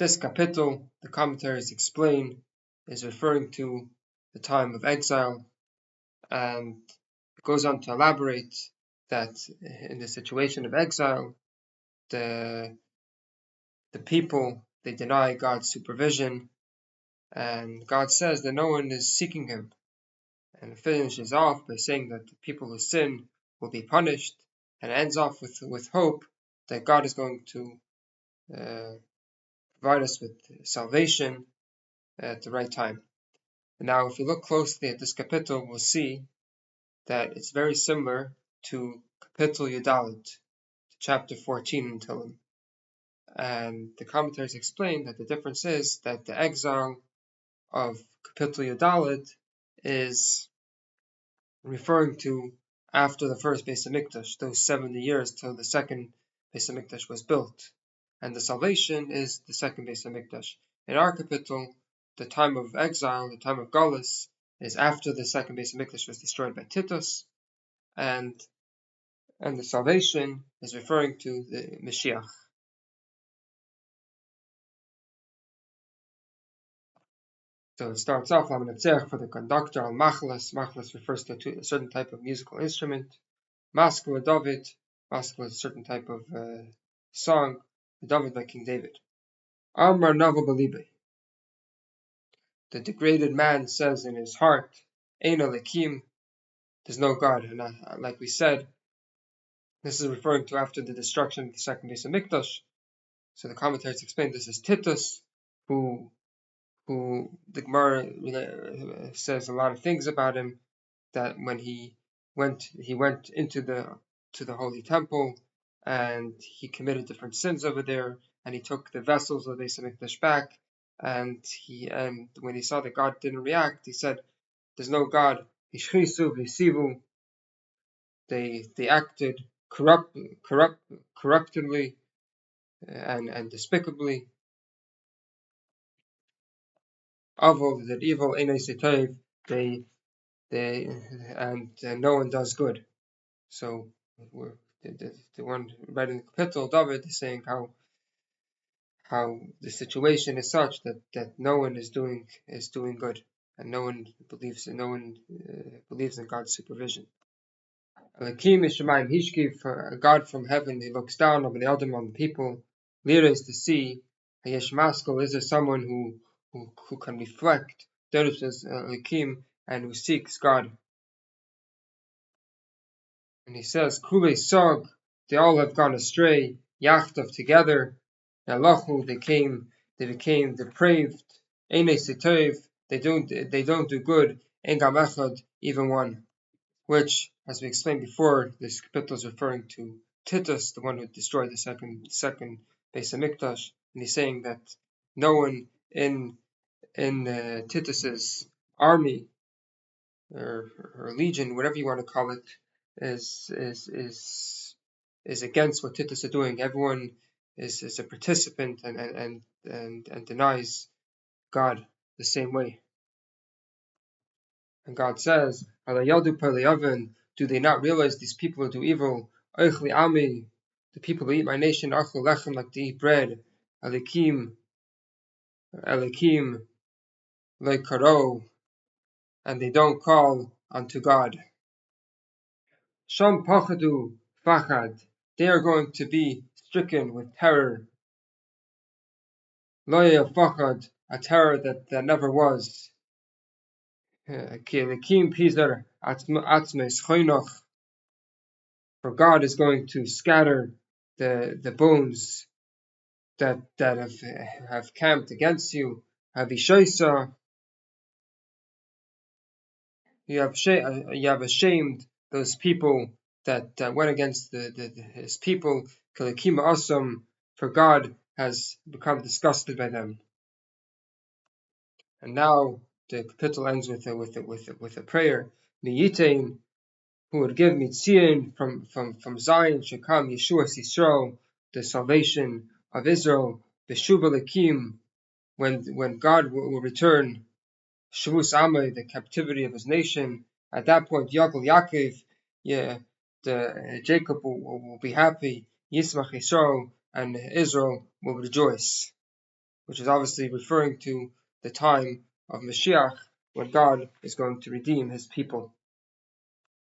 This kapitel, the commentaries explain, is referring to the time of exile, and it goes on to elaborate that in the situation of exile, the people, they deny God's supervision, and God says that no one is seeking him, and it finishes off by saying that the people who sin will be punished, and it ends off with hope that God is going to provide us with salvation at the right time. And now, if we look closely at this kapitel, we'll see that it's very similar to kapitel Yudalit, chapter 14 in Tehillim. And the commentaries explain that the difference is that the exile of kapitel Yudalit is referring to after the first Beis Hamikdash, those 70 years till the second Beis Hamikdash was built. And the salvation is the second Beis Hamikdash. In our kapitel, the time of exile, the time of Galus, is after the second Beis Hamikdash was destroyed by Titus, and the salvation is referring to the Mashiach. So it starts off for the conductor, al machlas. Machlas refers to a certain type of musical instrument. Maskela David. Maskela is a certain type of song. David by King David. Amar Nava Balibe. The degraded man says in his heart, Ein Alekim, there's no God. And like we said, this is referring to after the destruction of the second Beis Hamikdash. So the commentators explain this is Titus, who the Gemara says a lot of things about him. That when he went into the holy temple, and he committed different sins over there, and he took the vessels of the Beis Hamikdash back, and when he saw that God didn't react, he said, "There's no God." They acted corruptly and despicably. Avol, that evil, and no one does good. So the one writing the kapitel, David, is saying how the situation is such that no one is doing good, and no one believes in God's supervision. Alakim Yishamayim Hishkiv, for a God from heaven, he looks down over the Adam on the people. Lira is to see. Hayesh Maskal, is there someone who can reflect? Derus is Alakim, and who seeks God. And he says, Kule Sog, they all have gone astray. Yachtav, together. Yalachu, they became depraved. Eine Sitov, they don't do good. Engam Echad, even one. Which, as we explained before, this kapitel is referring to Titus, the one who destroyed the second Beis Hamikdash, and he's saying that no one in Titus's army or legion, whatever you want to call it, is against what Titus is doing. Everyone is a participant and denies God the same way. And God says, do they not realize these people who do evil? The people who eat my nation, like they eat bread. Elikim, like karo, and they don't call unto God. Sham pachadu fachad, they are going to be stricken with terror. Loya fachad, a terror that never was. Elikim pizar atzmes choinoch, for God is going to scatter the bones that have camped against you. Havishaisa, you have ashamed those people that went against his people. Kalakim Asam, for God has become disgusted by them. And now the kapitel ends with a prayer. Miyitain, who would give Mitzion from Zion, Shekam Yeshua Yisrael, the salvation of Israel, Beshuva Lakim, when God will return, Shavus Amay, the captivity of his nation. At that point, Yaakov, Jacob will be happy, Yismach Yisrael, and Israel will rejoice. which is obviously referring to the time of Mashiach, when God is going to redeem his people.